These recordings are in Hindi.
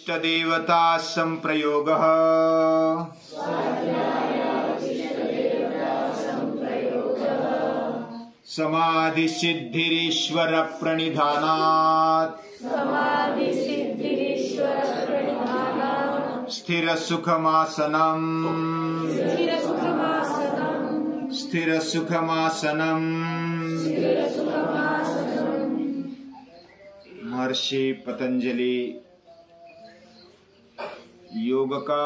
इष्टदेवता संप्रयोगः समाधि सिद्धिरीश्वर प्रणिधानात् स्थिर सुखमासनम् महर्षि पतंजलि योग का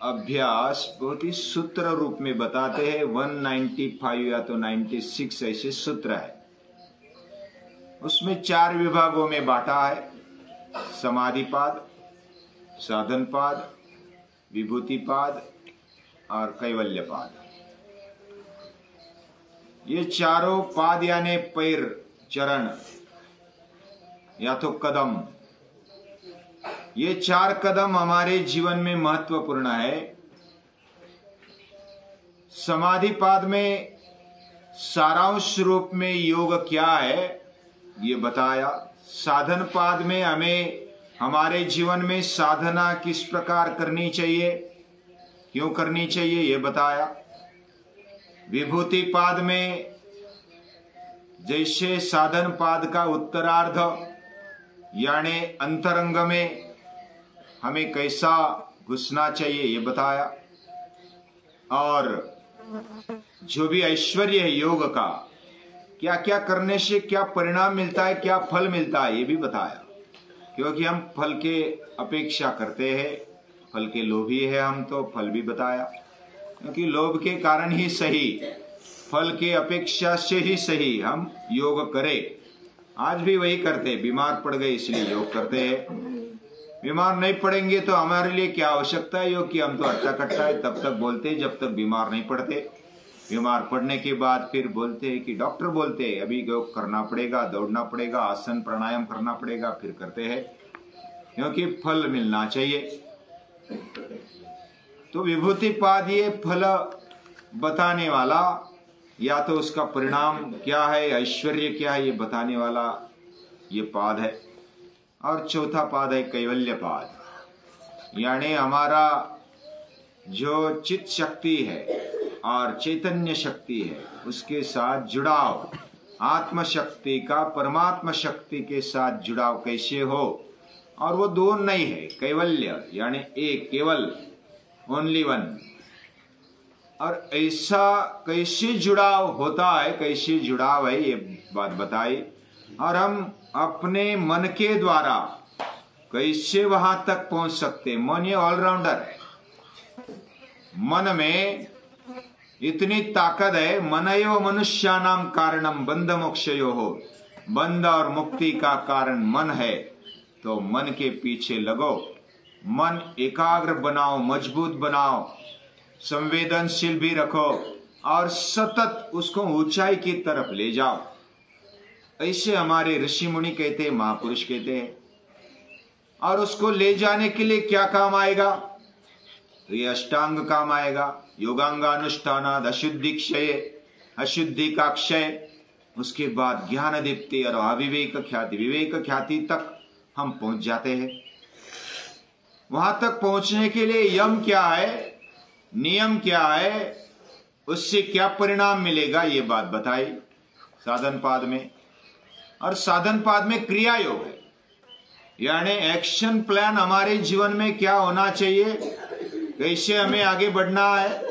अभ्यास बहुत ही सूत्र रूप में बताते हैं। 195 या तो 96 ऐसे सूत्र है। उसमें 4 विभागों में बांटा है। समाधिपाद, साधनपाद, विभूतिपाद और कैवल्यपाद। ये चारों पाद यानी पैर, चरण या तो कदम, ये 4 कदम हमारे जीवन में महत्वपूर्ण है। समाधि पाद में सारांश रूप में योग क्या है ये बताया। साधन पाद में हमें हमारे जीवन में साधना किस प्रकार करनी चाहिए, क्यों करनी चाहिए ये बताया। विभूति पाद में जैसे साधन पाद का उत्तरार्ध यानी अंतरंग में हमें कैसा घुसना चाहिए ये बताया। और जो भी ऐश्वर्य है योग का, क्या क्या करने से क्या परिणाम मिलता है, क्या फल मिलता है ये भी बताया। क्योंकि हम फल के अपेक्षा करते हैं, फल के लोभी है हम, तो फल भी बताया। क्योंकि लोभ के कारण ही सही, फल के अपेक्षा से ही सही हम योग करें। आज भी वही करते, बीमार पड़ गए इसलिए योग करते हैं। बीमार नहीं पड़ेंगे तो हमारे लिए क्या आवश्यकता है योग की। हम तो अट्टा कट्टा है तब तक बोलते जब तक बीमार नहीं पड़ते। बीमार पड़ने के बाद फिर बोलते हैं कि डॉक्टर बोलते हैं अभी योग करना पड़ेगा, दौड़ना पड़ेगा, आसन प्राणायाम करना पड़ेगा, फिर करते हैं क्योंकि फल मिलना चाहिए। तो विभूति पाद ये फल बताने वाला, या तो उसका परिणाम क्या है, ऐश्वर्य क्या है ये बताने वाला ये पाद है। और चौथा पाद है कैवल्य पाद, यानी हमारा जो चित्त शक्ति है और चैतन्य शक्ति है उसके साथ जुड़ाव, आत्म शक्ति का परमात्मा शक्ति के साथ जुड़ाव कैसे हो। और वो दो नहीं है, कैवल्य यानी एक, केवल, ओनली वन। और ऐसा कैसे जुड़ाव होता है, कैसे जुड़ाव है ये बात बताई। और हम अपने मन के द्वारा कैसे वहां तक पहुंच सकते। मन ये ऑलराउंडर है। मन में इतनी ताकत है। मन एव मनुष्यानाम कारणम बंध मोक्षयो हो। बंध और मुक्ति का कारण मन है, तो मन के पीछे लगो। मन एकाग्र बनाओ, मजबूत बनाओ, संवेदनशील भी रखो और सतत उसको ऊंचाई की तरफ ले जाओ। ऐसे हमारे ऋषि मुनि कहते हैं, महापुरुष कहते हैं। और उसको ले जाने के लिए क्या काम आएगा, तो ये अष्टांग काम आएगा। योगांगानुष्ठानाद अशुद्धि क्षय, अशुद्धि का क्षय, उसके बाद ज्ञान दीप्ति और अविवेक ख्याति, विवेक ख्याति तक हम पहुंच जाते हैं। वहां तक पहुंचने के लिए यम क्या है, नियम क्या है, उससे क्या परिणाम मिलेगा ये बात बताई साधन पाद में। और साधन पाद में क्रिया योग है, यानी एक्शन प्लान हमारे जीवन में क्या होना चाहिए, कैसे हमें आगे बढ़ना है,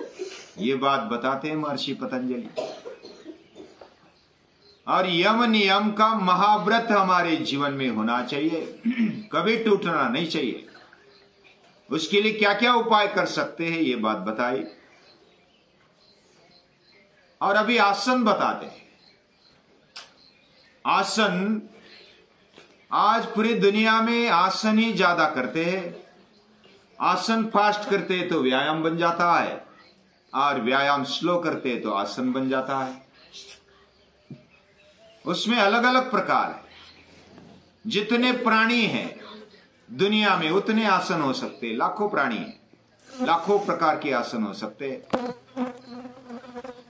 ये बात बताते हैं महर्षि पतंजलि। और यम नियम का महाव्रत हमारे जीवन में होना चाहिए, कभी टूटना नहीं चाहिए। उसके लिए क्या क्या उपाय कर सकते हैं ये बात बताई। और अभी आसन बताते हैं। आसन, आज पूरी दुनिया में आसन ही ज्यादा करते हैं। आसन फास्ट करते हैं तो व्यायाम बन जाता है, और व्यायाम स्लो करते हैं तो आसन बन जाता है। उसमें अलग अलग प्रकार है। जितने प्राणी हैं दुनिया में उतने आसन हो सकते हैं। लाखों प्राणी हैं, लाखों प्रकार के आसन हो सकते हैं।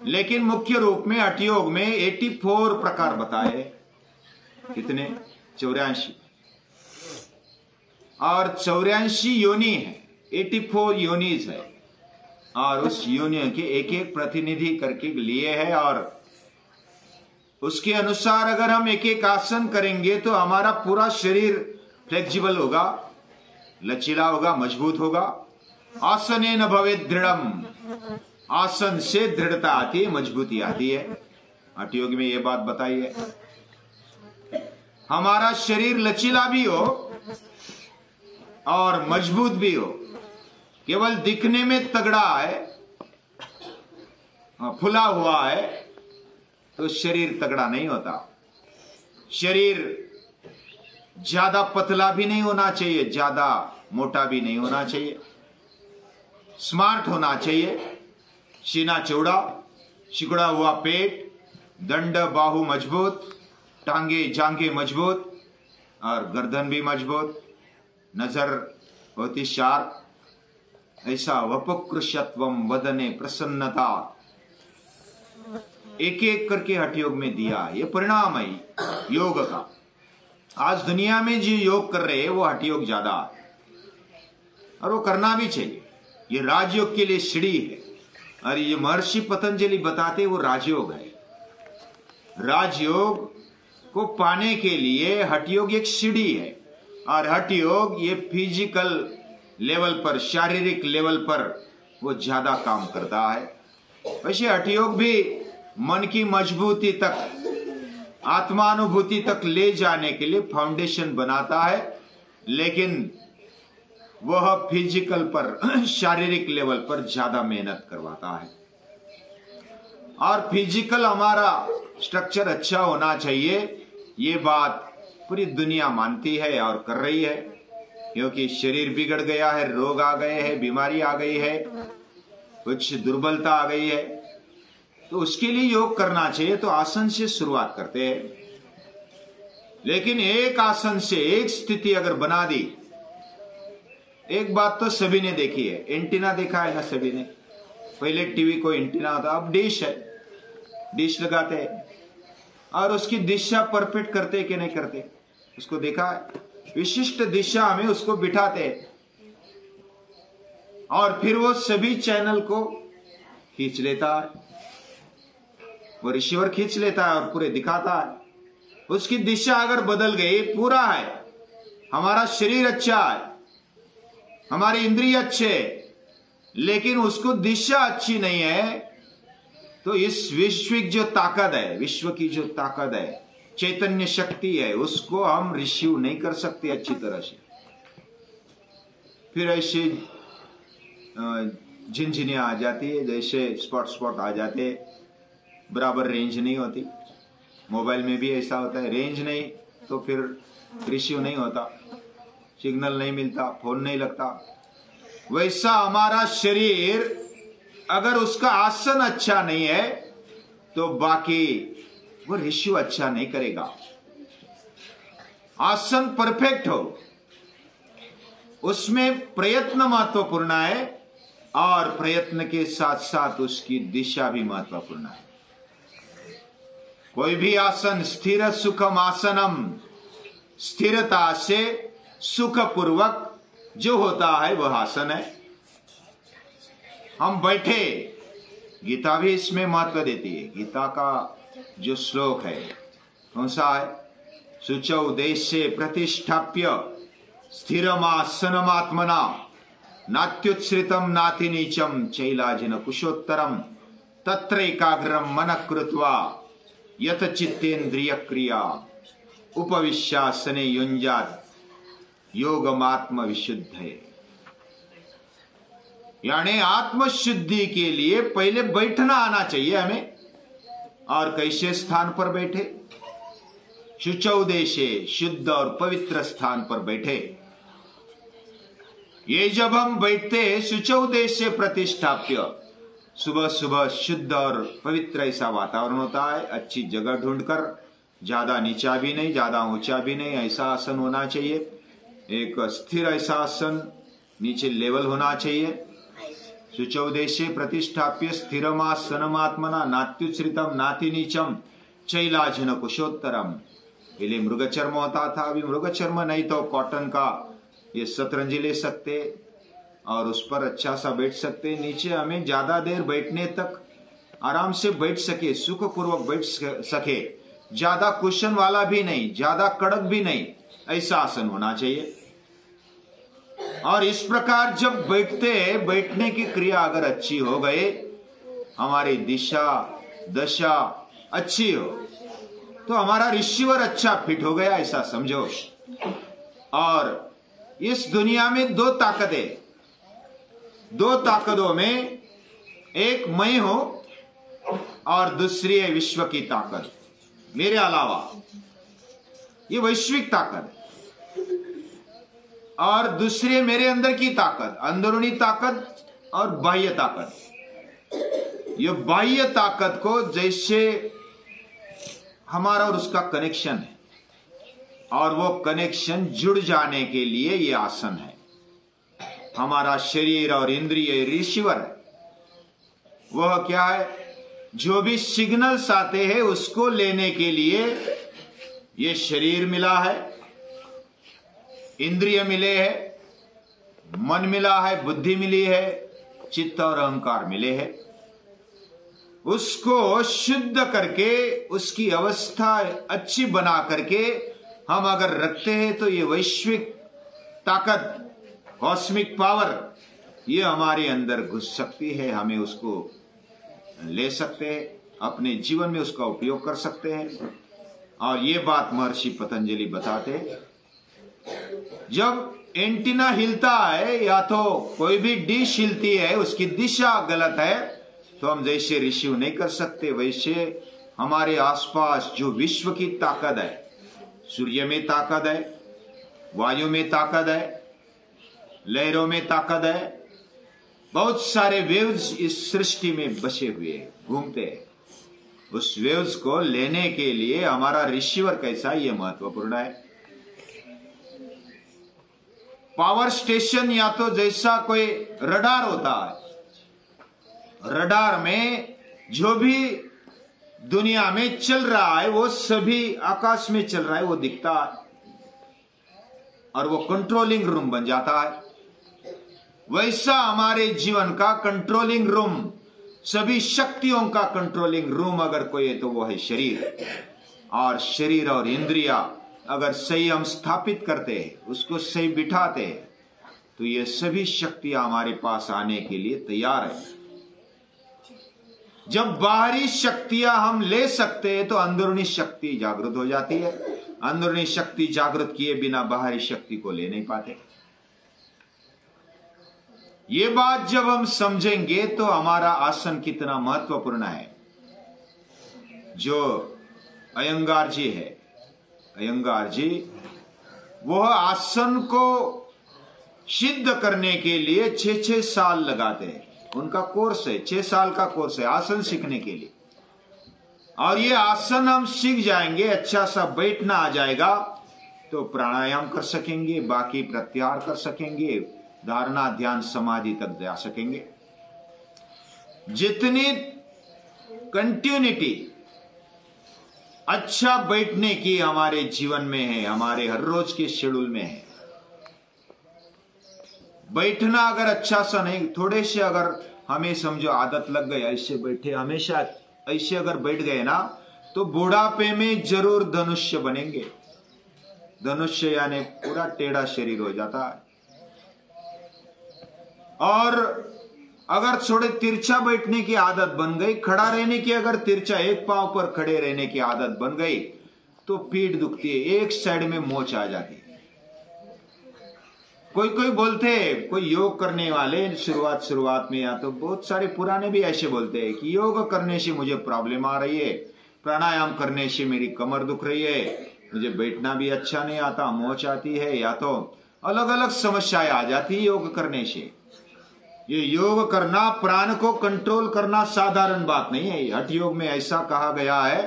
लेकिन मुख्य रूप में हठ योग में 84 प्रकार बताए। कितने? 84। और 84 योनि है, 84 योनिज है, और उस योनि के एक एक प्रतिनिधि करके लिए है। और उसके अनुसार अगर हम एक एक आसन करेंगे तो हमारा पूरा शरीर फ्लेक्सिबल होगा, लचीला होगा, मजबूत होगा। आसने न भवे दृढ़म, आसन से दृढ़ता आती है, मजबूती आती है। हठ योग में यह बात बताई है। हमारा शरीर लचीला भी हो और मजबूत भी हो। केवल दिखने में तगड़ा है, फुला हुआ है, तो शरीर तगड़ा नहीं होता। शरीर ज्यादा पतला भी नहीं होना चाहिए, ज्यादा मोटा भी नहीं होना चाहिए, स्मार्ट होना चाहिए। सीना चौड़ा, सिकुड़ा हुआ पेट, दंड बाहु मजबूत, टांगे जांघे मजबूत और गर्दन भी मजबूत, नजर होती शार्प। ऐसा वपुकृशत्वम वदने प्रसन्नता, एक एक करके हठ योग में दिया। ये परिणाम है योग का। आज दुनिया में जो योग कर रहे हैं वो हठ योग ज्यादा है, और वो करना भी चाहिए। ये राजयोग के लिए सीढ़ी है, और ये महर्षि पतंजलि बताते वो राजयोग है। राजयोग को पाने के लिए हठ योग एक सीढ़ी है, और हठ योग ये फिजिकल लेवल पर, शारीरिक लेवल पर वो ज्यादा काम करता है। वैसे हठ योग भी मन की मजबूती तक, आत्मानुभूति तक ले जाने के लिए फाउंडेशन बनाता है, लेकिन वह फिजिकल पर, शारीरिक लेवल पर ज्यादा मेहनत करवाता है। और फिजिकल हमारा स्ट्रक्चर अच्छा होना चाहिए, ये बात पूरी दुनिया मानती है और कर रही है। क्योंकि शरीर बिगड़ गया है, रोग आ गए हैं, बीमारी आ गई है, कुछ दुर्बलता आ गई है, तो उसके लिए योग करना चाहिए। तो आसन से शुरुआत करते हैं, लेकिन एक आसन से एक स्थिति अगर बना दी, एक बात तो सभी ने देखी है, एंटीना देखा है ना सभी ने। पहले टीवी को एंटीना होता, अब डिश है, डिश लगाते हैं और उसकी दिशा परफेक्ट करते कि नहीं करते, उसको देखा है। विशिष्ट दिशा में उसको बिठाते हैं और फिर वो सभी चैनल को खींच लेता है, वो रिसीवर खींच लेता है और पूरे दिखाता है। उसकी दिशा अगर बदल गई, पूरा है, हमारा शरीर अच्छा है, हमारे इंद्रिय अच्छे, लेकिन उसको दिशा अच्छी नहीं है, तो इस विश्व की जो ताकत है, विश्व की जो ताकत है, चैतन्य शक्ति है, उसको हम रिसीव नहीं कर सकते अच्छी तरह से। फिर ऐसे झिनझिनियां आ जाती है, जैसे स्पॉट आ जाते, बराबर रेंज नहीं होती। मोबाइल में भी ऐसा होता है, रेंज नहीं तो फिर रिसीव नहीं होता, सिग्नल नहीं मिलता, फोन नहीं लगता। वैसा हमारा शरीर, अगर उसका आसन अच्छा नहीं है तो बाकी वो रिसीव अच्छा नहीं करेगा। आसन परफेक्ट हो, उसमें प्रयत्न महत्वपूर्ण है, और प्रयत्न के साथ साथ उसकी दिशा भी महत्वपूर्ण है। कोई भी आसन स्थिर सुखम आसनम, स्थिरता से सुखपूर्वक जो होता है वह आसन है। हम बैठे, गीता भी इसमें महत्व देती है। गीता का जो श्लोक है कौन सा है? शुचौ देशे प्रतिष्ठाप्य स्थिरमासनमात्मना नात्युत्सृतम नाति नीचम चैलाजिन कुशोत्तरम तत्रैकाग्रम मनः कृत्वा यत चित्तेन्द्रिय क्रिया उपविश्यासने युञ्जात योगमात्म विशुद्धये। यानी आत्मशुद्धि के लिए पहले बैठना आना चाहिए हमें। और कैसे स्थान पर बैठे? शुचौ देशे, शुद्ध और पवित्र स्थान पर बैठे। ये जब हम बैठते हैं शुचौ देशे प्रतिष्ठाप्य, सुबह सुबह शुद्ध और पवित्र ऐसा वातावरण होता है। अच्छी जगह ढूंढकर, ज्यादा नीचा भी नहीं, ज्यादा ऊंचा भी नहीं, ऐसा आसन होना चाहिए। एक स्थिर ऐसा आसन, नीचे लेवल होना चाहिए। शुचौ देशे प्रतिष्ठाप्य स्थिरमासनमात्मना नात्युच्छ्रितम नाति नीचम चैलाजिन कुशोत्तरम। पहले मृगचर्म होता था, अभी मृगचर्म नहीं तो कॉटन का ये शतरंजी ले सकते और उस पर अच्छा सा बैठ सकते। नीचे हमें ज्यादा देर बैठने तक आराम से बैठ सके, सुखपूर्वक बैठ सके, ज्यादा कुशन वाला भी नहीं, ज्यादा कड़क भी नहीं, ऐसा आसन होना चाहिए। और इस प्रकार जब बैठते हैं, बैठने की क्रिया अगर अच्छी हो गए, हमारी दिशा दशा अच्छी हो, तो हमारा रिसीवर अच्छा फिट हो गया, ऐसा समझो। और इस दुनिया में दो ताकतें, दो ताकतों में एक मैं हूं और दूसरी है विश्व की ताकत, मेरे अलावा। ये वैश्विक ताकत और दूसरी मेरे अंदर की ताकत, अंदरूनी ताकत और बाह्य ताकत। ये बाह्य ताकत को जैसे हमारा और उसका कनेक्शन है, और वो कनेक्शन जुड़ जाने के लिए ये आसन है। हमारा शरीर और इंद्रिय रिसीवर है। वह क्या है? जो भी सिग्नल्स आते हैं उसको लेने के लिए ये शरीर मिला है, इंद्रिय मिले हैं, मन मिला है, बुद्धि मिली है, चित्त और अहंकार मिले हैं। उसको शुद्ध करके, उसकी अवस्था अच्छी बना करके हम अगर रखते हैं तो ये वैश्विक ताकत, कॉस्मिक पावर, ये हमारे अंदर घुस सकती है। हमें उसको ले सकते हैं, अपने जीवन में उसका उपयोग कर सकते हैं। और ये बात महर्षि पतंजलि बताते हैं, जब एंटीना हिलता है या तो कोई भी डिश हिलती है, उसकी दिशा गलत है, तो हम जैसे रिसीव नहीं कर सकते, वैसे हमारे आसपास जो विश्व की ताकत है, सूर्य में ताकत है, वायु में ताकत है, लहरों में ताकत है, बहुत सारे वेव्स इस सृष्टि में बसे हुए घूमते हैं। उस वेव्स को लेने के लिए हमारा रिसीवर कैसा, ये महत्वपूर्ण है। पावर स्टेशन या तो जैसा कोई रडार होता है, रडार में जो भी दुनिया में चल रहा है वो सभी आकाश में चल रहा है, वो दिखता है और वो कंट्रोलिंग रूम बन जाता है। वैसा हमारे जीवन का कंट्रोलिंग रूम, सभी शक्तियों का कंट्रोलिंग रूम अगर कोई है तो वो है शरीर। और शरीर और इंद्रिया अगर सही हम स्थापित करते हैं, उसको सही बिठाते हैं, तो ये सभी शक्तियां हमारे पास आने के लिए तैयार है। जब बाहरी शक्तियां हम ले सकते हैं तो अंदरूनी शक्ति जागृत हो जाती है। अंदरूनी शक्ति जागृत किए बिना बाहरी शक्ति को ले नहीं पाते। ये बात जब हम समझेंगे तो हमारा आसन कितना महत्वपूर्ण है। जो अयंगार जी है, अयंगार जी, वह आसन को सिद्ध करने के लिए 6-6 साल लगाते हैं। उनका कोर्स है, 6 साल का कोर्स है आसन सीखने के लिए। और ये आसन हम सीख जाएंगे, अच्छा सा बैठना आ जाएगा, तो प्राणायाम कर सकेंगे, बाकी प्रत्याहार कर सकेंगे, धारणा ध्यान समाधि तक जा सकेंगे। जितनी कंटिन्यूटी अच्छा बैठने की हमारे जीवन में है, हमारे हर रोज के शेड्यूल में है, बैठना अगर अच्छा सा नहीं, थोड़े से अगर हमें समझो आदत लग गई, ऐसे बैठे हमेशा ऐसे अगर बैठ गए ना, तो बुढ़ापे में जरूर धनुष्य बनेंगे। धनुष्य यानी पूरा टेढ़ा शरीर हो जाता है। और अगर थोड़े तिरछा बैठने की आदत बन गई, खड़ा रहने की अगर तिरछा, एक पांव पर खड़े रहने की आदत बन गई, तो पीठ दुखती है, एक साइड में मोच आ जाती है। कोई कोई बोलते हैं, कोई योग करने वाले शुरुआत में, या तो बहुत सारे पुराने भी ऐसे बोलते हैं कि योग करने से मुझे प्रॉब्लम आ रही है, प्राणायाम करने से मेरी कमर दुख रही है, मुझे बैठना भी अच्छा नहीं आता, मोच आती है, या तो अलग अलग समस्याएं आ जाती है योग करने से। ये योग करना, प्राण को कंट्रोल करना साधारण बात नहीं है। हठ योग में ऐसा कहा गया है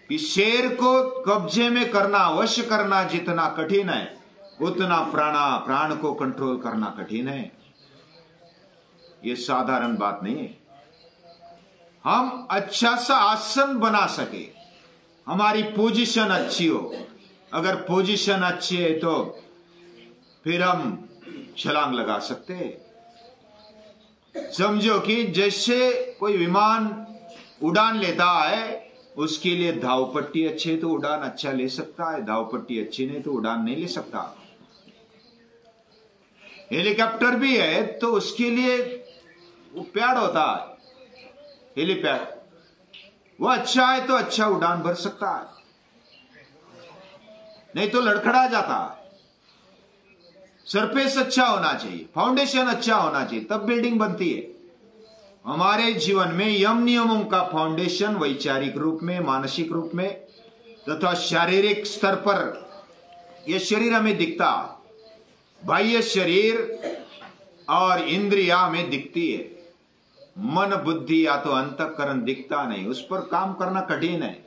कि शेर को कब्जे में करना, वश करना जितना कठिन है, उतना प्राण को कंट्रोल करना कठिन है। ये साधारण बात नहीं है। हम अच्छा सा आसन बना सके, हमारी पोजीशन अच्छी हो। अगर पोजीशन अच्छी है तो फिर हम छलांग लगा सकते हैं। समझो कि जैसे कोई विमान उड़ान लेता है, उसके लिए धावपट्टी अच्छी है तो उड़ान अच्छा ले सकता है, धावपट्टी अच्छी नहीं तो उड़ान नहीं ले सकता। हेलीकॉप्टर भी है तो उसके लिए वो पैड होता है, हेलीपैड, वो अच्छा है तो अच्छा उड़ान भर सकता है, नहीं तो लड़खड़ा जाता है। सरफेस अच्छा होना चाहिए, फाउंडेशन अच्छा होना चाहिए, तब बिल्डिंग बनती है। हमारे जीवन में यम नियमों का फाउंडेशन वैचारिक रूप में, मानसिक रूप में तथा शारीरिक स्तर पर यह शरीर हमें दिखता, बाह्य शरीर और इंद्रिया हमें दिखती है। मन बुद्धि या तो अंतःकरण दिखता नहीं, उस पर काम करना कठिन है।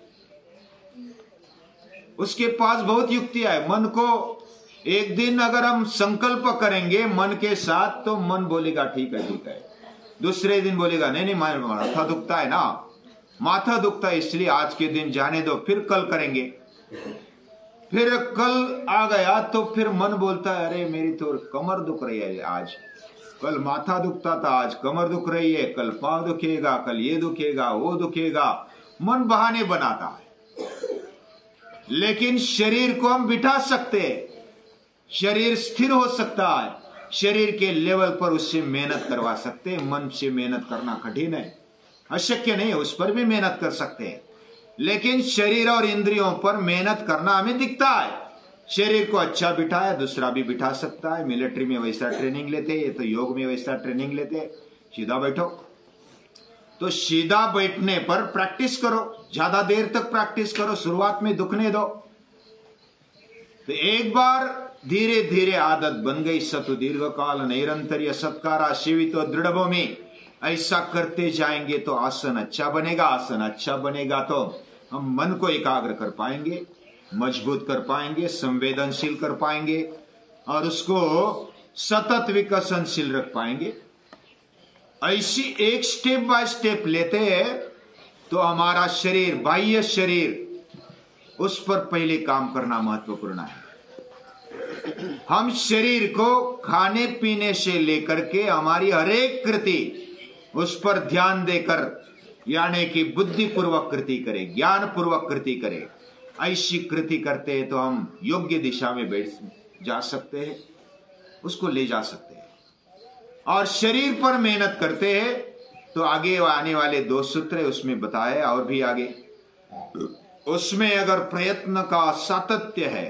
उसके पास बहुत युक्तियां है। मन को एक दिन अगर हम संकल्प करेंगे मन के साथ तो मन बोलेगा ठीक है ठीक है, दूसरे दिन बोलेगा नहीं नहीं माथा दुखता है ना, माथा दुखता है इसलिए आज के दिन जाने दो, फिर कल करेंगे। फिर कल आ गया तो फिर मन बोलता है अरे मेरी तो कमर दुख रही है आज, कल माथा दुखता था आज कमर दुख रही है, कल पांव दुखेगा, कल ये दुखेगा वो दुखेगा। मन बहाने बनाता है। लेकिन शरीर को हम बिठा सकते हैं, शरीर स्थिर हो सकता है, शरीर के लेवल पर उससे मेहनत करवा सकते हैं। मन से मेहनत करना कठिन है, अशक्य नहीं है, उस पर भी मेहनत कर सकते हैं। लेकिन शरीर और इंद्रियों पर मेहनत करना हमें दिखता है। शरीर को अच्छा बिठाया, दूसरा भी बिठा सकता है। मिलिट्री में वैसा ट्रेनिंग लेते हैं, तो योग में वैसा ट्रेनिंग लेते हैं, सीधा बैठो। तो सीधा बैठने पर प्रैक्टिस करो, ज्यादा देर तक प्रैक्टिस करो, शुरुआत में दुखने दो। तो एक बार धीरे धीरे आदत बन गई। सतु दीर्घ काल निरंतर सत्कारा सेवितो दृढ़ भूमि, ऐसा करते जाएंगे तो आसन अच्छा बनेगा। आसन अच्छा बनेगा तो हम मन को एकाग्र कर पाएंगे, मजबूत कर पाएंगे, संवेदनशील कर पाएंगे और उसको सतत विकसनशील रख पाएंगे। ऐसी एक स्टेप बाय स्टेप लेते हैं तो हमारा शरीर, बाह्य शरीर, उस पर पहले काम करना महत्वपूर्ण है। हम शरीर को खाने पीने से लेकर के हमारी हरेक कृति उस पर ध्यान देकर, यानी कि बुद्धिपूर्वक कृति करें, ज्ञान पूर्वक कृति करें। ऐसी कृति करते हैं तो हम योग्य दिशा में बैठ जा सकते हैं, उसको ले जा सकते हैं। और शरीर पर मेहनत करते हैं तो आगे आने वाले 2 सूत्र है उसमें बताए, और भी आगे उसमें अगर प्रयत्न का सातत्य है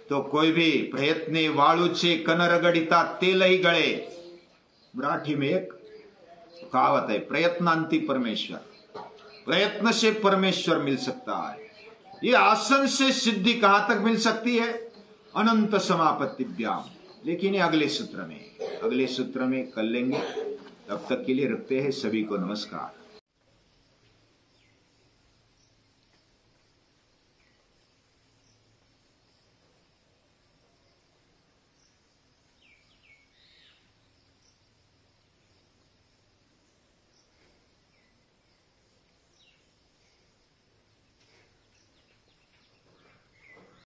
तो कोई भी प्रयत्ने वाळूचे कनरगडिता तेल ही गळे। मराठी में एक कहावत है, प्रयत्नांती परमेश्वर, प्रयत्न से परमेश्वर मिल सकता है। ये आसन से सिद्धि कहां तक मिल सकती है? अनंत समापत्तिभ्याम। लेकिन ये अगले सूत्र में कल लेंगे। तब तक के लिए रखते हैं। सभी को नमस्कार।